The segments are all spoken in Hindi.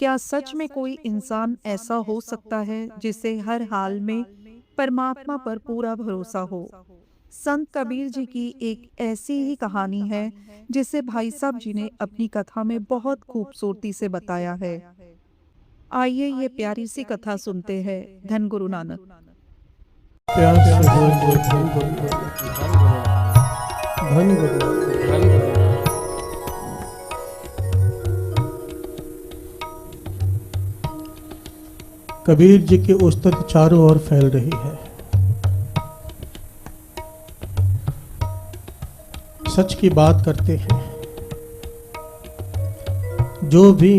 क्या सच में कोई इंसान ऐसा हो सकता है जिसे हर हाल में परमात्मा पर पूरा भरोसा हो? संत कबीर जी की एक ऐसी ही कहानी है जिसे भाई साहब जी ने अपनी कथा में बहुत खूबसूरती से बताया है। आइए ये प्यारी सी कथा सुनते हैं। धन गुरु नानक। प्यार से बोलिए धन गुरु नानक, धन गुरु नानक। कबीर जी की उस्तत चारों ओर फैल रही है। सच की बात करते हैं। जो भी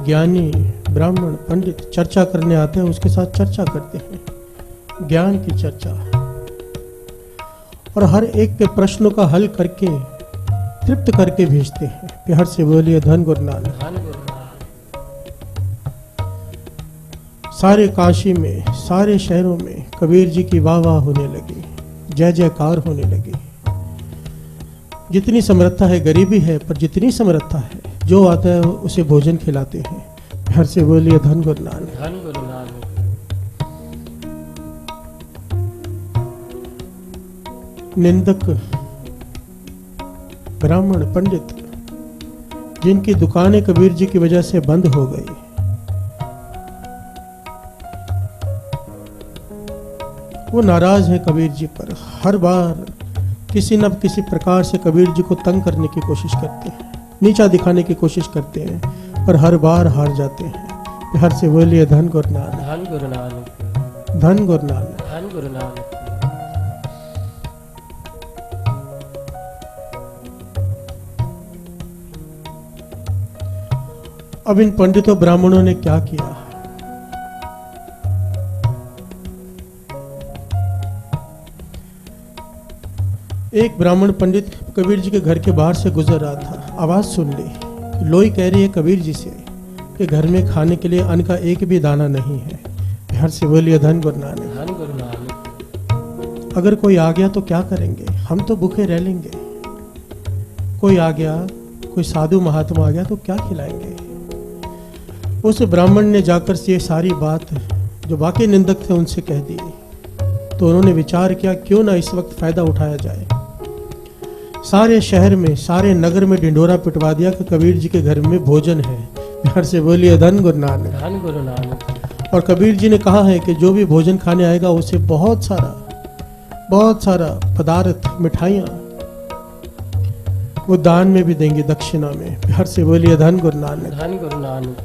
ज्ञानी ब्राह्मण पंडित चर्चा करने आते हैं उसके साथ चर्चा करते हैं, ज्ञान की चर्चा, और हर एक के प्रश्नों का हल करके तृप्त करके भेजते हैं। प्यार से बोलिए धन गुरु नानक। सारे काशी में, सारे शहरों में कबीर जी की वाह वाह होने लगी, जय जयकार होने लगी। जितनी समर्थता है, गरीबी है पर जितनी समर्थता है, जो आता है उसे भोजन खिलाते हैं। प्यार से बोलिए धन गुरु नानक, धन गुरु नानक। निंदक ब्राह्मण पंडित जिनकी दुकानें कबीर जी की वजह से बंद हो गई, वो नाराज है कबीर जी पर। हर बार किसी न किसी प्रकार से कबीर जी को तंग करने की कोशिश करते हैं, नीचा दिखाने की कोशिश करते हैं, पर हर बार हार जाते हैं। प्यार से बोलिए धन गुरु नानक, धन गुरु नानक, धन गुरु नानक, धन गुरु नानक। अब इन पंडितों ब्राह्मणों ने क्या किया? एक ब्राह्मण पंडित कबीर जी के घर के बाहर से गुजर रहा था। आवाज सुन ली। लोई कह रही है कबीर जी से कि घर में खाने के लिए अन्न का एक भी दाना नहीं है। प्यार से बोलिए धन गुरु नानक, धन गुरु नानक। अगर कोई आ गया तो क्या करेंगे? हम तो भूखे रह लेंगे। कोई आ गया, कोई साधु महात्मा आ गया तो क्या खिलाएंगे? उस ब्राह्मण ने जाकर ये सारी बात जो बाकी निंदक थे उनसे कह दी। तो उन्होंने विचार किया क्यों ना इस वक्त फायदा उठाया जाए। सारे शहर में, सारे नगर में ढिंढोरा पिटवा दिया कि कबीर जी के घर में भोजन है। प्यार से बोलिए धन गुरु नानक, धन गुरु नानक। और कबीर जी ने कहा है कि जो भी भोजन खाने आएगा उसे बहुत सारा पदार्थ, मिठाइयाँ वो दान में भी देंगे, दक्षिणा में। प्यार से बोलिए धन गुरु नानक, धन गुरु नानक।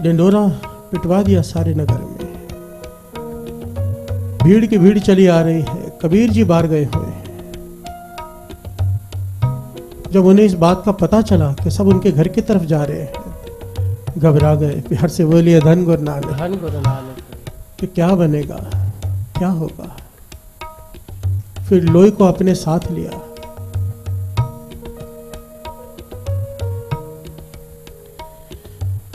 ढिंढोरा पिटवा दिया सारे नगर में। भीड़ की भीड़ चली आ रही है। कबीर जी बाहर गए हुए। जब उन्हें इस बात का पता चला कि सब उनके घर की तरफ जा रहे हैं, घबरा गए। प्यार से बोलिए धन गुरु नानक, धन गुरु नानक। कि क्या बनेगा, क्या होगा? फिर लोई को अपने साथ लिया।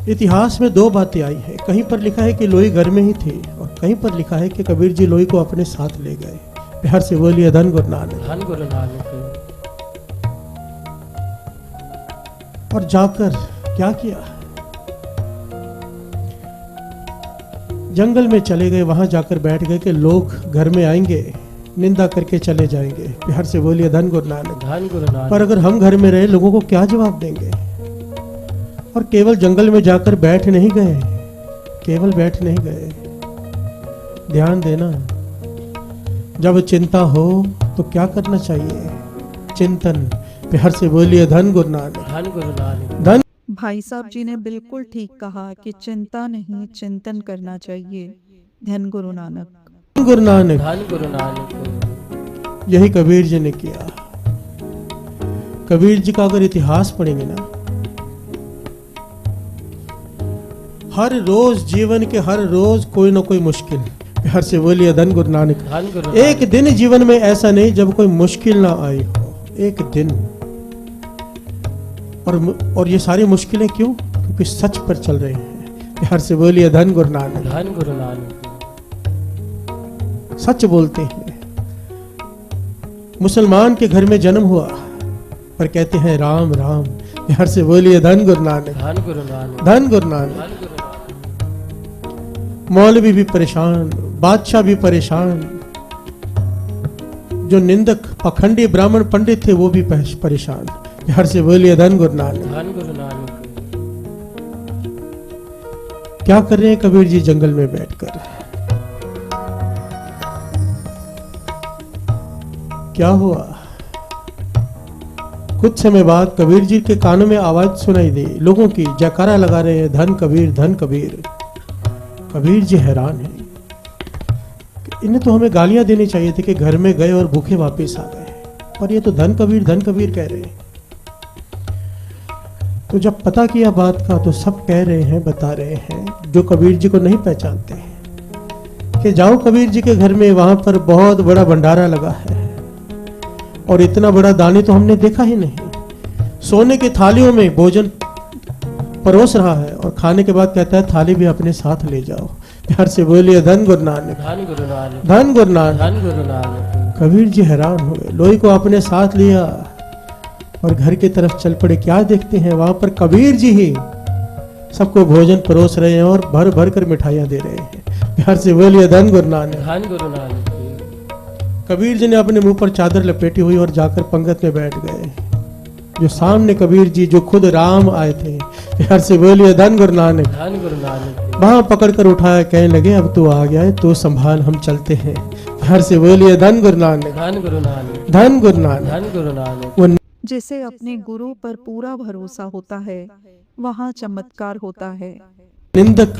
इतिहास में दो बातें आई हैं। कहीं पर लिखा है कि लोई घर में ही थी और कहीं पर लिखा है कि कबीर जी लोई को अपने साथ ले गए। प्यार से बोलिए धन गुरु नानक, धन गुरु नानक। और जाकर क्या किया? जंगल में चले गए। वहां जाकर बैठ गए कि लोग घर में आएंगे, निंदा करके चले जाएंगे। प्यार से बोलिए धन गुरु नानक, धन गुरु नानक। पर अगर हम घर में रहे, लोगों को क्या जवाब देंगे? और केवल जंगल में जाकर बैठ नहीं गए, केवल बैठ नहीं गए। ध्यान देना, जब चिंता हो तो क्या करना चाहिए? चिंतन। प्यार से बोलिए धन गुरु नानक, धन गुरु नानक, धन। भाई साहब जी ने बिल्कुल ठीक कहा कि चिंता नहीं, चिंतन करना चाहिए। धन गुरु नानक, धन गुरु नानक, धन गुरु नानक। यही कबीर जी ने किया। कबीर जी का अगर इतिहास पढ़ेंगे ना, हर रोज जीवन के हर रोज कोई ना कोई मुश्किल। प्यार से बोलिए धन गुरु नानक, धन गुरु नानक। एक दिन जीवन में ऐसा नहीं जब कोई मुश्किल ना आई हो, एक दिन। और ये सारी मुश्किलें क्यों? क्योंकि सच पर चल रहे हैं। प्यार से बोलिए धन गुरु नानक, धन गुरु नानक। सच बोलते हैं। मुसलमान के घर में जन्म हुआ पर कहते हैं राम राम, प्यार से बोलिए धन गुरु नानक, धन गुरु नानक, धन गुरु नानक। धन गुरु नानक। मौलवी भी परेशान, बादशाह भी परेशान, जो निंदक पखंडी ब्राह्मण पंडित थे वो भी परेशान। प्यार से बोलिए धन गुरु नानक, धन गुरु नानक। क्या कर रहे हैं कबीर जी जंगल में बैठकर? क्या हुआ? कुछ समय बाद कबीर जी के कानों में आवाज सुनाई दी, लोगों की जयकारा लगा रहे हैं, धन कबीर, धन कबीर। कबीर जी हैरान हैं, इन्हें तो हमें गालियां देनी चाहिए थी कि घर में गए और भूखे वापस आ गए, पर ये तो धन कबीर कह रहे हैं। तो जब पता किया बात का तो सब कह रहे हैं, बता रहे हैं जो कबीर जी को नहीं पहचानते हैं कि जाओ कबीर जी के घर में, वहां पर बहुत बड़ा भंडारा लगा है और इतना बड़ा दानी तो हमने देखा ही नहीं। सोने की थालियों में भोजन परोस रहा है और खाने के बाद कहता है थाली भी अपने साथ ले जाओ। प्यार से बोलिए धन गुरु नानक, धन गुरु नानक, धन गुरु नानक। धन गुरु नानक। कबीर जी हैरान हुए, लोई को अपने साथ लिया और घर की तरफ चल पड़े। क्या देखते हैं वहां पर कबीर जी ही सबको भोजन परोस रहे हैं और भर भर कर मिठाइयां दे रहे हैं। प्यार से बोलिए धन गुरु नानक, धन गुरु नानक। कबीर जी ने अपने मुंह पर चादर लपेटी हुई और जाकर पंगत में बैठ गए। जो सामने कबीर जी, जो खुद राम आए थे। प्यार से बोलिए धन गुरु नानक, धन गुरु नानक। वहां पकड़ कर उठाया, कहने लगे अब तू आ गया है, तो संभाल, हम चलते हैं। प्यार से बोलिए धन गुरु नानक, धन गुरु नानक, धन गुरु नानक। धन गुरु नानक। वो जिसे अपने गुरु पर पूरा भरोसा होता है वहाँ चमत्कार होता है। निंदक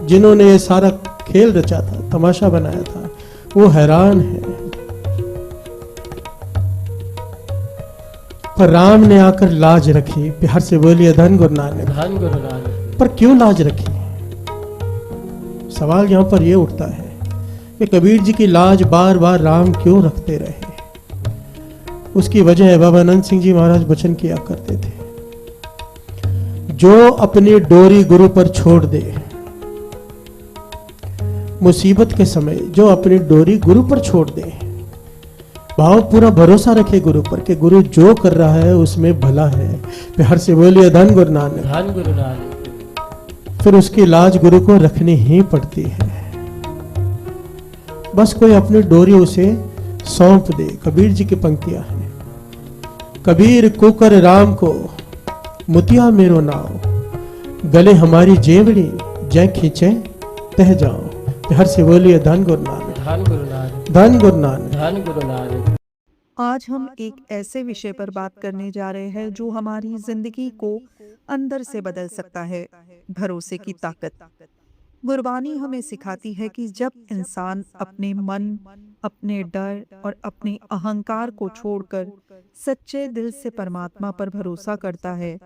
जिन्होंने ये सारा खेल रचा था, तमाशा बनाया था, वो हैरान है। पर राम ने आकर लाज रखी। प्यार से बोलिए धन गुरु नानक, धन गुरु नानक। पर क्यों लाज रखी? सवाल यहाँ पर यह उठता है कि कबीर जी की लाज बार बार राम क्यों रखते रहे? उसकी वजह है, बाबा अनंत सिंह जी महाराज वचन किया करते थे, जो अपनी डोरी गुरु पर छोड़ दे, मुसीबत के समय जो अपनी डोरी गुरु पर छोड़ दे, भाव पूरा भरोसा रखे गुरु पर कि गुरु जो कर रहा है उसमें भला है। प्यार से बोलिए धन गुरु नानक, धन गुरु नानक। फिर उसकी लाज गुरु को रखनी ही पड़ती है। बस कोई अपनी डोरी उसे सौंप दे। कबीर जी की पंक्तियां हैं, कबीर कुकर राम को मुतिया मेरो नाव, गले हमारी जेवड़ी जय खींचे तह जाओ। प्यार से बोलिए धन गुरु नानक, धन गुरु नानक, धन गुरु नानक। धन गुरु नानक। आज हम एक ऐसे विषय पर बात करने जा रहे हैं जो हमारी जिंदगी को अंदर से बदल सकता है, भरोसे की ताकत। गुरबानी हमें सिखाती है कि जब इंसान अपने मन, अपने डर और अपने अहंकार को छोड़कर सच्चे दिल से परमात्मा पर भरोसा करता है,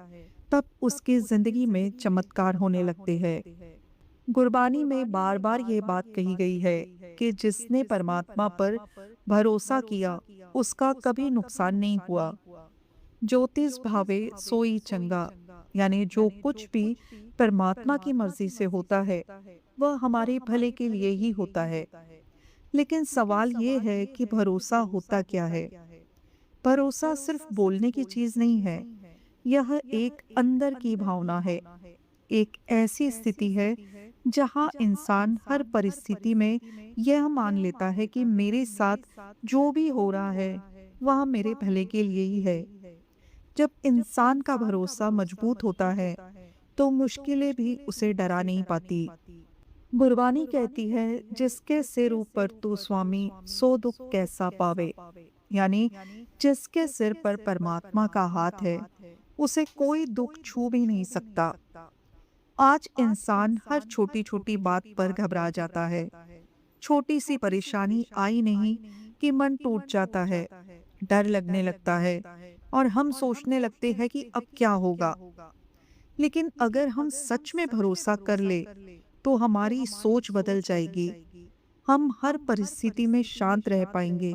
तब उसकी जिंदगी में चमत्कार होने लगते हैं। गुरबानी में बार बार ये बात कही गई है कि जिसने परमात्मा पर भरोसा किया उसका कभी नुकसान नहीं हुआ। ज्योतिष भावे सोई चंगा, यानी जो कुछ भी परमात्मा की मर्जी से होता है वह हमारे भले के लिए ही होता है। लेकिन सवाल ये है कि भरोसा होता क्या है? भरोसा सिर्फ बोलने की चीज नहीं है, यह एक अंदर की भावना है। एक ऐसी स्थिति है जहां इंसान हर परिस्थिति में यह मान लेता है कि मेरे साथ जो भी हो रहा है वह मेरे भले के लिए ही है। जब इंसान का भरोसा मजबूत होता है तो मुश्किलें भी उसे डरा नहीं पाती। गुरबानी कहती है, जिसके सिर ऊपर तू स्वामी सो दुख कैसा पावे, यानी जिसके सिर पर परमात्मा का हाथ है उसे कोई दुख छू भी नहीं सकता। आज इंसान हर छोटी छोटी बात पर घबरा जाता है। छोटी सी परेशानी आई नहीं कि मन टूट जाता है, डर लगने लगता है और हम सोचने लगते हैं कि अब क्या होगा। लेकिन अगर हम सच में भरोसा कर ले तो हमारी सोच बदल जाएगी। हम हर परिस्थिति में शांत रह पाएंगे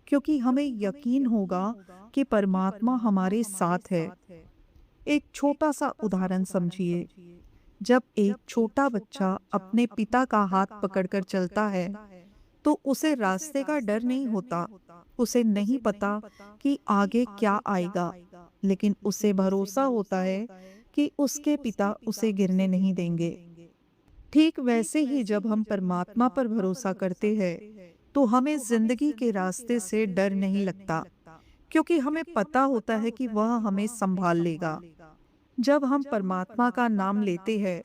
क्योंकि हमें यकीन होगा कि परमात्मा हमारे साथ है। एक छोटा सा उदाहरण समझिए। जब एक छोटा बच्चा अपने पिता का हाथ पकड़कर चलता है तो उसे रास्ते का डर नहीं होता। उसे नहीं पता कि आगे क्या आएगा, लेकिन उसे भरोसा होता है कि उसके पिता उसे गिरने नहीं देंगे। ठीक वैसे ही जब हम परमात्मा पर भरोसा करते हैं तो हमें जिंदगी के रास्ते से डर नहीं लगता, क्योंकि हमें पता होता है कि वह हमें संभाल लेगा। जब हम परमात्मा का नाम लेते हैं,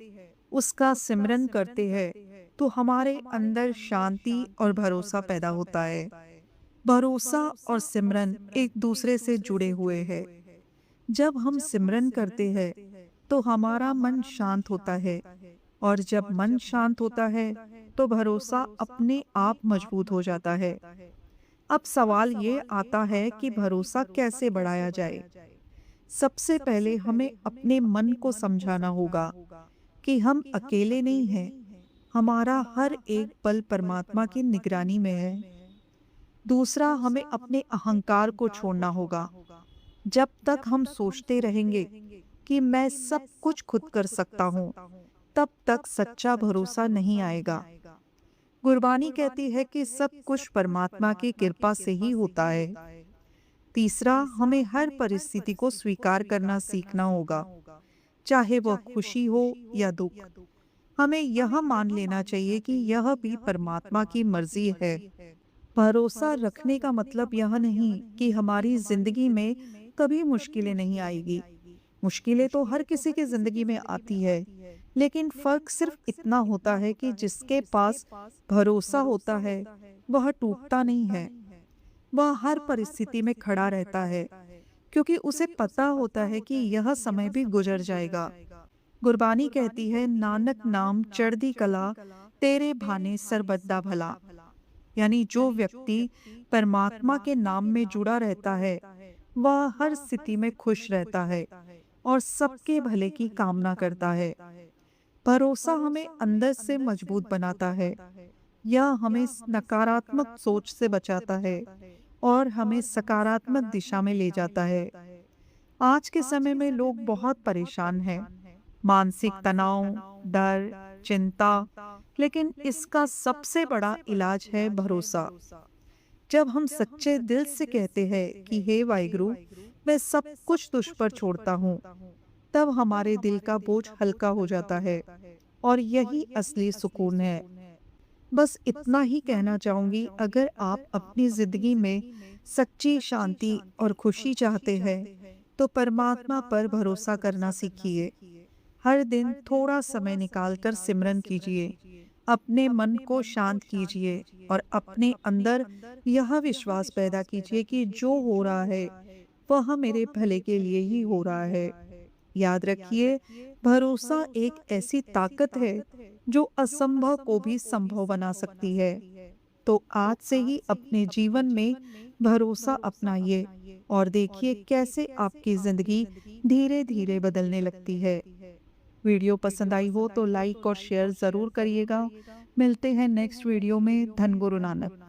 उसका सिमरन करते हैं, तो हमारे अंदर शांति और भरोसा पैदा होता है। भरोसा और सिमरन एक दूसरे से जुड़े हुए हैं। जब हम सिमरन करते हैं तो हमारा मन शांत होता है, और जब मन शांत होता है तो भरोसा अपने आप मजबूत हो जाता है। अब सवाल ये आता है कि भरोसा कैसे बढ़ाया जाए। सबसे पहले हमें अपने मन को समझाना होगा कि हम अकेले नहीं हैं, हमारा हर एक पल परमात्मा की निगरानी में है। दूसरा, हमें अपने अहंकार को छोड़ना होगा। जब तक हम सोचते रहेंगे कि मैं सब कुछ खुद कर सकता हूँ, तब तक सच्चा भरोसा नहीं आएगा। गुरबानी कहती है कि सब कुछ परमात्मा की कृपा से ही होता है। तीसरा, हमें हर परिस्थिति को स्वीकार करना सीखना होगा, चाहे वह खुशी हो या दुख। हमें यह मान लेना चाहिए कि यह भी परमात्मा की मर्जी है। भरोसा रखने का मतलब यह नहीं कि हमारी जिंदगी में कभी मुश्किलें नहीं आएगी। मुश्किलें तो हर किसी की जिंदगी में आती है, लेकिन फर्क सिर्फ इतना होता है कि जिसके पास भरोसा होता है वह टूटता नहीं है, वह हर परिस्थिति में खड़ा रहता है, क्योंकि उसे पता होता है कि यह समय भी गुजर जाएगा। गुरबानी कहती है, नानक नाम चढ़दी कला, तेरे भाने सरबद्दा भला। यानी जो व्यक्ति परमात्मा के नाम में जुड़ा रहता है वह हर स्थिति में खुश रहता है और सबके भले की कामना करता है। भरोसा हमें अंदर से मजबूत बनाता है, यह हमें नकारात्मक सोच से बचाता है और हमें सकारात्मक दिशा में ले जाता है। आज के समय में लोग बहुत परेशान हैं, मानसिक तनाव, डर, चिंता, लेकिन इसका सबसे बड़ा इलाज है भरोसा। जब हम सच्चे दिल से कहते हैं कि हे वाहिगुरु, मैं सब कुछ तुझ पर छोड़ता हूँ, तब हमारे दिल का बोझ हल्का हो जाता है, और यही असली सुकून है। बस इतना ही कहना चाहूंगी, अगर आप अपनी जिंदगी में सच्ची शांति और खुशी चाहते हैं तो परमात्मा पर भरोसा करना सीखिए। हर दिन थोड़ा समय निकालकर सिमरन कीजिए, अपने मन को शांत कीजिए और अपने अंदर यह विश्वास पैदा कीजिए कि जो हो रहा है वह मेरे भले के लिए ही हो रहा है। याद रखिए, भरोसा एक ऐसी ताकत है जो असंभव को भी संभव बना सकती है। तो आज से ही अपने जीवन में भरोसा अपनाइए और देखिए कैसे आपकी जिंदगी धीरे धीरे बदलने लगती है। वीडियो पसंद आई हो तो लाइक और शेयर ज़रूर करिएगा। मिलते हैं नेक्स्ट वीडियो में। धन गुरु नानक।